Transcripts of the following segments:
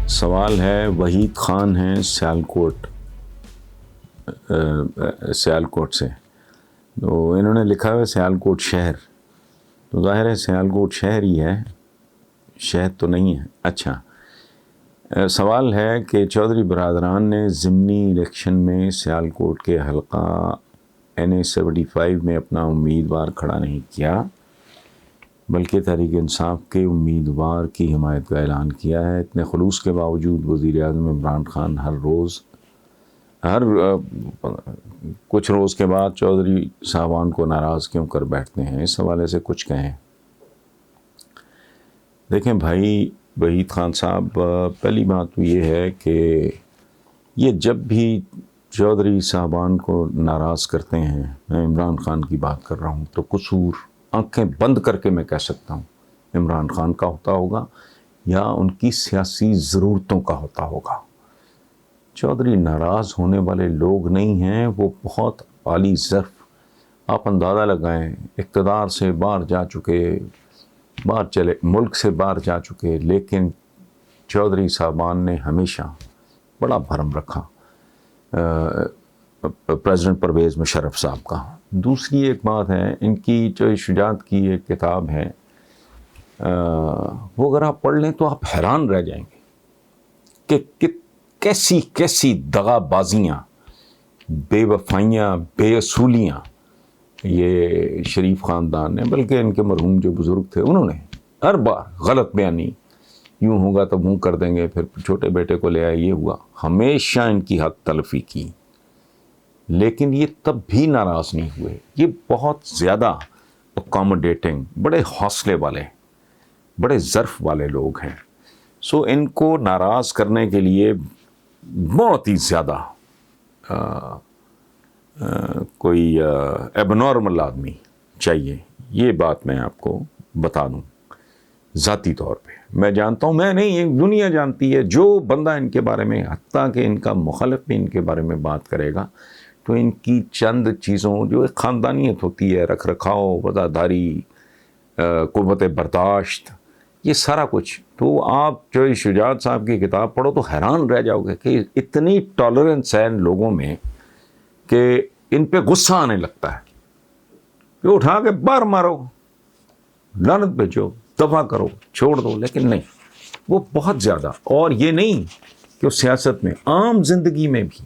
سوال ہے وحید خان ہیں سیالکوٹ سے. تو انہوں نے لکھا ہے سیالکوٹ شہر، تو ظاہر ہے سیالکوٹ شہر ہی ہے، شہر تو نہیں ہے. اچھا، سوال ہے کہ چودھری برادران نے ضمنی الیکشن میں سیالکوٹ کے حلقہ NA-75 میں اپنا امیدوار کھڑا نہیں کیا بلکہ تحریک انصاف کے امیدوار کی حمایت کا اعلان کیا ہے. اتنے خلوص کے باوجود وزیر اعظم عمران خان ہر کچھ روز کے بعد چودھری صاحبان کو ناراض کیوں کر بیٹھتے ہیں؟ اس حوالے سے کچھ کہیں. دیکھیں بھائی وحید خان صاحب، پہلی بات تو یہ ہے کہ یہ جب بھی چودھری صاحبان کو ناراض کرتے ہیں، میں عمران خان کی بات کر رہا ہوں، تو قصور آنکھیں بند کر کے میں کہہ سکتا ہوں عمران خان کا ہوتا ہوگا یا ان کی سیاسی ضرورتوں کا ہوتا ہوگا. چودھری ناراض ہونے والے لوگ نہیں ہیں، وہ بہت عالی ظرف، آپ اندازہ لگائیں، اقتدار سے باہر جا چکے، ملک سے باہر جا چکے، لیکن چودھری صاحبان نے ہمیشہ بڑا بھرم رکھا پریزیڈنٹ پرویز مشرف صاحب کا. دوسری ایک بات ہے، ان کی جو شجاعت کی ایک کتاب ہے، وہ اگر آپ پڑھ لیں تو آپ حیران رہ جائیں گے کہ کیسی دغا بازیاں، بے وفائیاں، بے اصولیاں یہ شریف خاندان نے، بلکہ ان کے مرحوم جو بزرگ تھے انہوں نے ہر بار غلط بیانی، یوں ہوگا تو منہ کر دیں گے، پھر چھوٹے بیٹے کو لے آئے، یہ ہوا، ہمیشہ ان کی حق تلفی کی. لیکن یہ تب بھی ناراض نہیں ہوئے. یہ بہت زیادہ اکاموڈیٹنگ، بڑے حوصلے والے، بڑے ظرف والے لوگ ہیں. سو ان کو ناراض کرنے کے لیے بہت ہی زیادہ کوئی ایب نارمل آدمی چاہیے. یہ بات میں آپ کو بتا دوں ذاتی طور پہ، میں جانتا ہوں، میں نہیں، یہ دنیا جانتی ہے. جو بندہ ان کے بارے میں، حتیٰ کہ ان کا مخالف بھی ان کے بارے میں بات کرے گا، تو ان کی چند چیزوں جو ایک خاندانیت ہوتی ہے، رکھ رکھاؤ، وفاداری، قوت برداشت، یہ سارا کچھ، تو آپ جو شجاعت صاحب کی کتاب پڑھو تو حیران رہ جاؤ گے کہ اتنی ٹالرنس ہے ان لوگوں میں کہ ان پہ غصہ آنے لگتا ہے کہ اٹھا کے باہر مارو، لعنت بھیجو، دفع کرو، چھوڑ دو. لیکن نہیں، وہ بہت زیادہ، اور یہ نہیں کہ وہ سیاست میں، عام زندگی میں بھی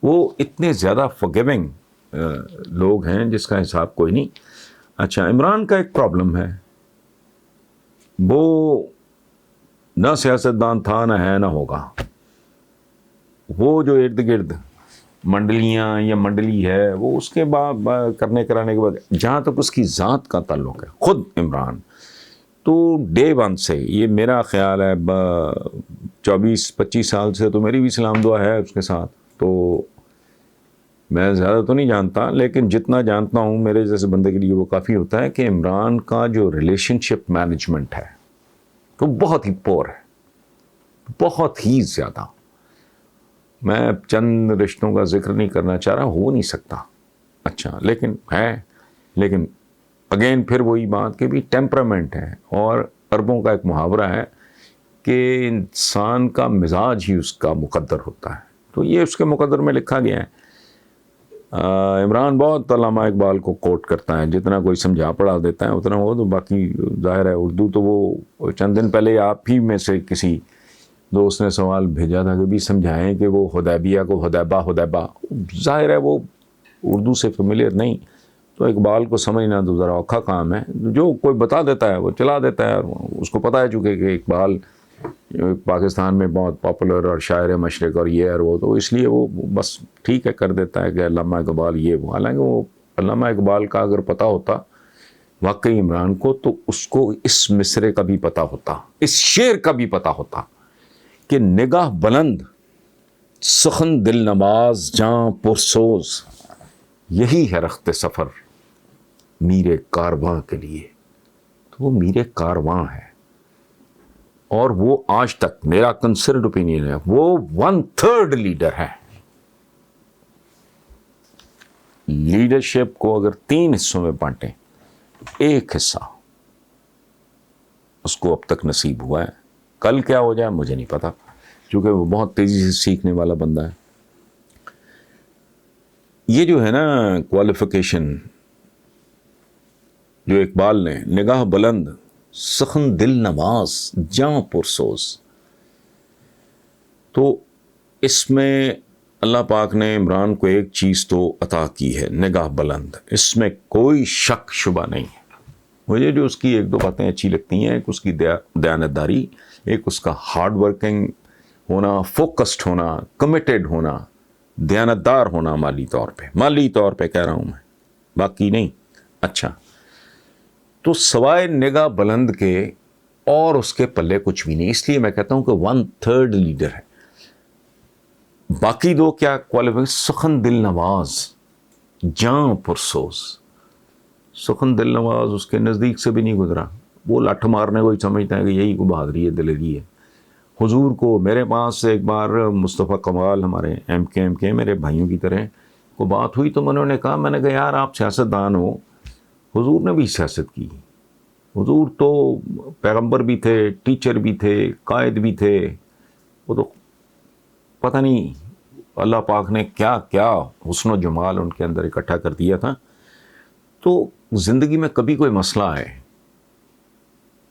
وہ اتنے زیادہ فورگیونگ لوگ ہیں جس کا حساب کوئی نہیں. اچھا، عمران کا ایک پرابلم ہے، وہ نہ سیاستدان تھا، نہ ہے، نہ ہوگا. وہ جو ارد گرد منڈلیاں یا منڈلی ہے، وہ اس کے بعد کرنے کرانے کے بعد، جہاں تک اس کی ذات کا تعلق ہے، خود عمران تو ڈے ون سے، یہ میرا خیال ہے 24-25 سال سے تو میری بھی سلام دعا ہے اس کے ساتھ. تو میں زیادہ تو نہیں جانتا، لیکن جتنا جانتا ہوں میرے جیسے بندے کے لیے وہ کافی ہوتا ہے کہ عمران کا جو ریلیشن شپ مینجمنٹ ہے وہ بہت ہی پور ہے، بہت ہی زیادہ. میں چند رشتوں کا ذکر نہیں کرنا چاہ رہا، ہو نہیں سکتا. اچھا، لیکن ہے، لیکن اگین پھر وہی بات کہ بھی ٹیمپرامنٹ ہے، اور عربوں کا ایک محاورہ ہے کہ انسان کا مزاج ہی اس کا مقدر ہوتا ہے. تو یہ اس کے مقدر میں لکھا گیا ہے. عمران بہت علامہ اقبال کو کوٹ کرتا ہے، جتنا کوئی سمجھا پڑھا دیتا ہے اتنا وہ، تو باقی ظاہر ہے اردو تو وہ چند دن پہلے آپ ہی میں سے کسی دوست نے سوال بھیجا تھا کہ بھی سمجھائیں کہ وہ حدیبیہ کو حدیبہ، ظاہر ہے وہ اردو سے فیملیئر نہیں، تو اقبال کو سمجھنا تو ذرا اوکھا کام ہے. جو کوئی بتا دیتا ہے وہ چلا دیتا ہے، اس کو پتہ ہے چونکہ کہ اقبال پاکستان میں بہت پاپولر اور شاعر مشرق اور یہ اور وہ، تو اس لیے وہ بس ٹھیک ہے کر دیتا ہے کہ علامہ اقبال یہ وہ. حالانکہ وہ علامہ اقبال کا اگر پتہ ہوتا واقعی عمران کو، تو اس کو اس مصرے کا بھی پتہ ہوتا، اس شعر کا بھی پتہ ہوتا کہ نگاہ بلند، سخن دل نواز، جاں پرسوز، یہی ہے رخت سفر میر کارواں کے لیے. تو وہ میر کارواں ہے، اور وہ آج تک میرا کنسرنڈ اوپینین ہے، وہ 1/3 لیڈر ہے. لیڈرشپ کو اگر 3 حصوں میں بانٹیں، ایک حصہ اس کو اب تک نصیب ہوا ہے. کل کیا ہو جائے مجھے نہیں پتا، کیونکہ وہ بہت تیزی سے سیکھنے والا بندہ ہے. یہ جو ہے نا کوالیفیکیشن جو اقبال نے، نگاہ بلند، سخن دل نواز، جاں پرسوز، تو اس میں اللہ پاک نے عمران کو ایک چیز تو عطا کی ہے، نگاہ بلند، اس میں کوئی شک شبہ نہیں ہے. مجھے جو اس کی ایک دو باتیں اچھی لگتی ہیں، ایک اس کی دیانتداری، ایک اس کا ہارڈ ورکنگ ہونا، فوکسڈ ہونا، کمیٹیڈ ہونا، دیانتدار ہونا، مالی طور پہ کہہ رہا ہوں میں، باقی نہیں. اچھا، تو سوائے نگاہ بلند کے اور اس کے پلے کچھ بھی نہیں. اس لیے میں کہتا ہوں کہ 1/3 لیڈر ہے. باقی دو کیا کوالیفیکیشن؟ سخن دل نواز، جاں پرسوز. سخن دل نواز اس کے نزدیک سے بھی نہیں گزرا، وہ لٹھ مارنے کو ہی سمجھتا ہے کہ یہی کو بہادری ہے، دلیری ہے. حضور کو میرے پاس ایک بار مصطفیٰ کمال، ہمارے ایم کے میرے بھائیوں کی طرح کو بات ہوئی، تو انہوں نے کہا، میں نے کہا یار آپ سیاستدان ہو، حضور نے بھی سیاست کی. حضور تو پیغمبر بھی تھے، ٹیچر بھی تھے، قائد بھی تھے. وہ تو پتہ نہیں اللہ پاک نے کیا کیا حسن و جمال ان کے اندر اکٹھا کر دیا تھا. تو زندگی میں کبھی کوئی مسئلہ آئے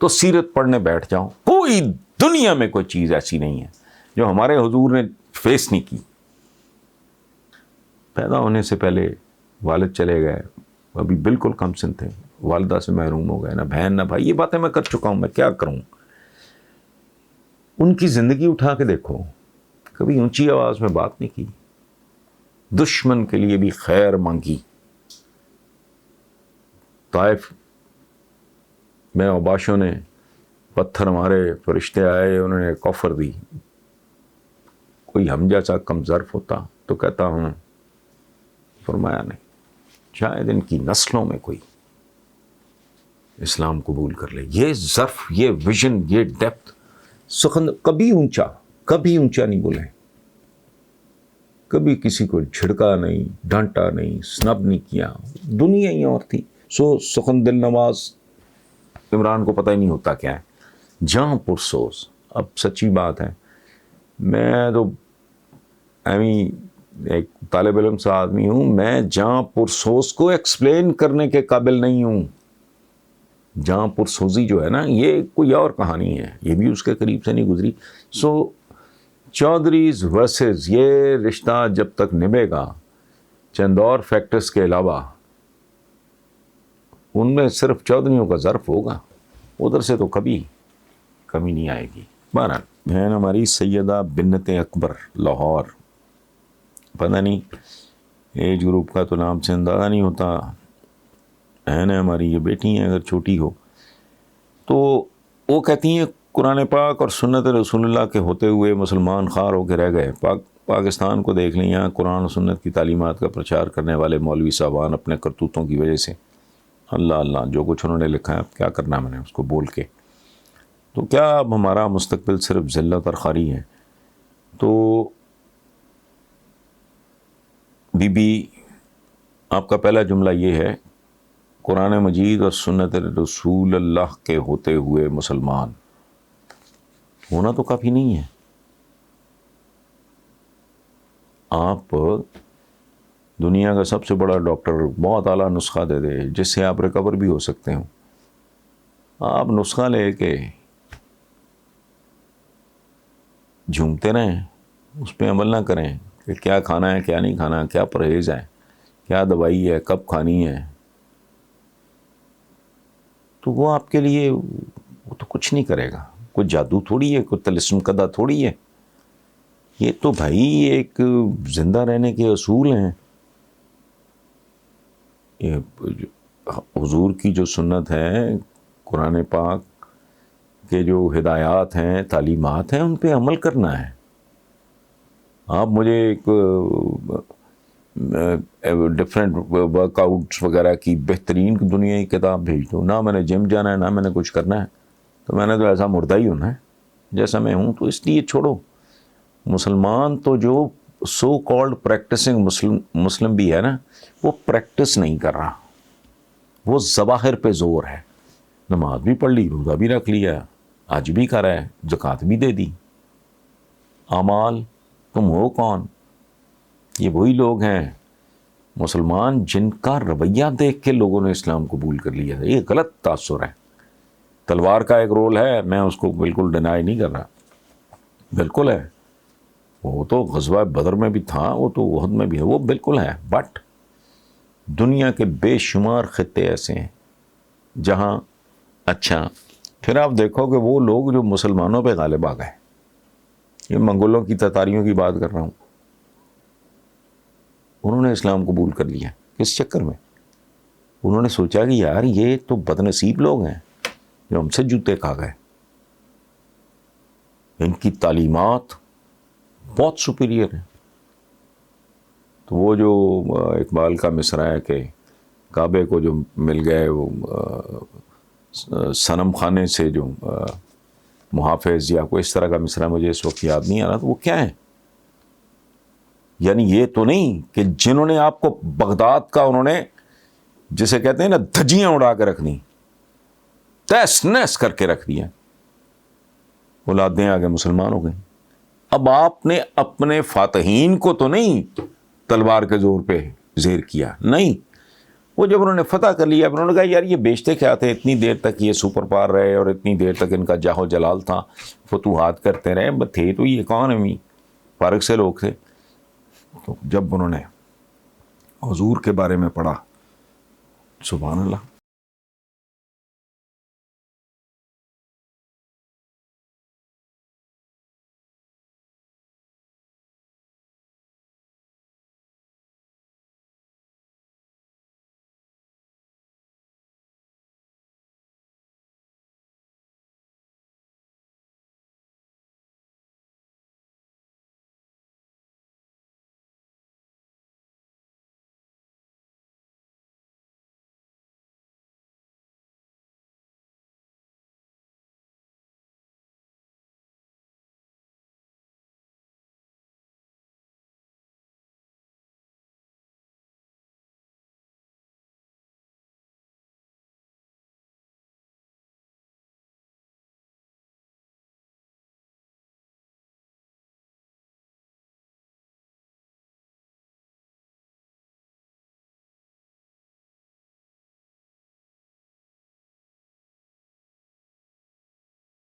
تو سیرت پڑھنے بیٹھ جاؤ. کوئی دنیا میں کوئی چیز ایسی نہیں ہے جو ہمارے حضور نے فیس نہیں کی. پیدا ہونے سے پہلے والد چلے گئے، ابھی بالکل کم سن تھے، والدہ سے محروم ہو گئے، نہ بہن نہ بھائی. یہ باتیں میں کر چکا ہوں، میں کیا کروں. ان کی زندگی اٹھا کے دیکھو، کبھی اونچی آواز میں بات نہیں کی، دشمن کے لیے بھی خیر مانگی. طائف میں اوباشوں نے پتھر مارے، فرشتے آئے، انہوں نے کفر دی. کوئی ہم جیسا کم ظرف ہوتا تو کہتا ہوں، فرمایا نہیں. شاید ان کی نسلوں میں کوئی اسلام قبول کر لے. یہ ظرف، یہ ویژن، یہ ڈیپتھ. سخن کبھی اونچا نہیں بولے، کبھی کسی کو جھڑکا نہیں، ڈانٹا نہیں، سنب نہیں کیا. دنیا ہی اور تھی. سخن دل نواز عمران کو پتہ ہی نہیں ہوتا کیا ہے. جاں پرسوز. اب سچی بات ہے، میں تو ایک طالب علم سا آدمی ہوں، میں جاں پرسوز کو ایکسپلین کرنے کے قابل نہیں ہوں. جاں پرسوزی جو ہے نا، یہ کوئی اور کہانی ہے، یہ بھی اس کے قریب سے نہیں گزری. چودھریز ورسز یہ رشتہ جب تک نبھے گا، چند اور فیکٹرز کے علاوہ، ان میں صرف چودھریوں کا ظرف ہوگا، ادھر سے تو کبھی کمی نہیں آئے گی. بہرحال بہن ہماری سیدہ بنت اکبر، لاہور، پتہ نہیں ایج گروپ کا تو نام سے اندازہ نہیں ہوتا. بہن ہے ہماری، یہ بیٹی ہیں اگر چھوٹی ہو، تو وہ کہتی ہیں قرآن پاک اور سنت رسول اللہ کے ہوتے ہوئے مسلمان خوار ہو کے رہ گئے. پاکستان کو دیکھ لیں، یہاں قرآن و سنت کی تعلیمات کا پرچار کرنے والے مولوی صاحبان اپنے کرتوتوں کی وجہ سے، اللہ اللہ جو کچھ انہوں نے لکھا ہے، اب کیا کرنا میں نے اس کو بول کے. تو کیا اب ہمارا مستقبل صرف ذلت اور خواری ہے؟ تو بی بی آپ کا پہلا جملہ یہ ہے، قرآن مجید اور سنت رسول اللہ کے ہوتے ہوئے مسلمان ہونا تو کافی نہیں ہے. آپ دنیا کا سب سے بڑا ڈاکٹر بہت اعلیٰ نسخہ دے دے جس سے آپ ریکور بھی ہو سکتے ہو، آپ نسخہ لے کے جھومتے رہیں، اس پہ عمل نہ کریں کہ کیا کھانا ہے، کیا نہیں کھانا، کیا پرہیز ہے، کیا دوائی ہے، کب کھانی ہے. تو وہ آپ کے لیے وہ تو کچھ نہیں کرے گا. کوئی جادو تھوڑی ہے، کوئی طلسم کدہ تھوڑی ہے. یہ تو بھائی ایک زندہ رہنے کے اصول ہیں. یہ حضور کی جو سنت ہے، قرآن پاک کے جو ہدایات ہیں، تعلیمات ہیں، ان پہ عمل کرنا ہے. آپ مجھے ایک ڈفرینٹ ورک آؤٹس وغیرہ کی بہترین دنیا کی کتاب بھیج دو، نہ میں نے جم جانا ہے، نہ میں نے کچھ کرنا ہے، تو میں نے تو ایسا مردہ ہی ہونا ہے جیسا میں ہوں. تو اس لیے چھوڑو. مسلمان تو جو سو کالڈ پریکٹسنگ مسلم بھی ہے نا، وہ پریکٹس نہیں کر رہا، وہ ظواہر پہ زور ہے. نماز بھی پڑھ لی, روزہ بھی رکھ لیا, حج بھی کرا ہے, زکوٰۃ بھی دے دی. اعمال تم ہو کون؟ یہ وہی لوگ ہیں مسلمان جن کا رویہ دیکھ کے لوگوں نے اسلام قبول کر لیا. یہ غلط تاثر ہے. تلوار کا ایک رول ہے, میں اس کو بالکل ڈینائی نہیں کر رہا, بالکل ہے, وہ تو غزوہ بدر میں بھی تھا, وہ تو احد میں بھی ہے, وہ بالکل ہے. بٹ دنیا کے بے شمار خطے ایسے ہیں جہاں, اچھا پھر آپ دیکھو کہ وہ لوگ جو مسلمانوں پہ غالب آ گئے, یہ منگولوں کی تتاریوں کی بات کر رہا ہوں, انہوں نے اسلام قبول کر لیا. کس چکر میں؟ انہوں نے سوچا کہ یار یہ تو بد نصیب لوگ ہیں جو ہم سے جوتے کھا گئے, ان کی تعلیمات بہت سپیریئر ہیں. تو وہ جو اقبال کا مصرع ہے کہ کعبے کو جو مل گئے وہ صنم خانے سے جو محافظ, یا کوئی اس طرح کا مصرع مجھے اس وقت یاد نہیں آ رہا, تو وہ کیا ہے؟ یعنی یہ تو نہیں کہ جنہوں نے آپ کو بغداد کا, انہوں نے جسے کہتے ہیں نا دھجیاں اڑا کے رکھ دیں, تیس نیس کر کے رکھ دیا, اولادیں آگے مسلمان ہو گئیں. اب آپ نے اپنے فاتحین کو تو نہیں تلوار کے زور پہ زیر کیا, نہیں, وہ جب انہوں نے فتح کر لیا, انہوں نے کہا یار یہ بیچتے کیا تھے, اتنی دیر تک یہ سپر پاور رہے اور اتنی دیر تک ان کا جاہ و جلال تھا, فتوحات کرتے رہے, بس تھے تو یہ کون امی فارغ سے لوگ تھے. تو جب انہوں نے حضور کے بارے میں پڑھا, سبحان اللہ,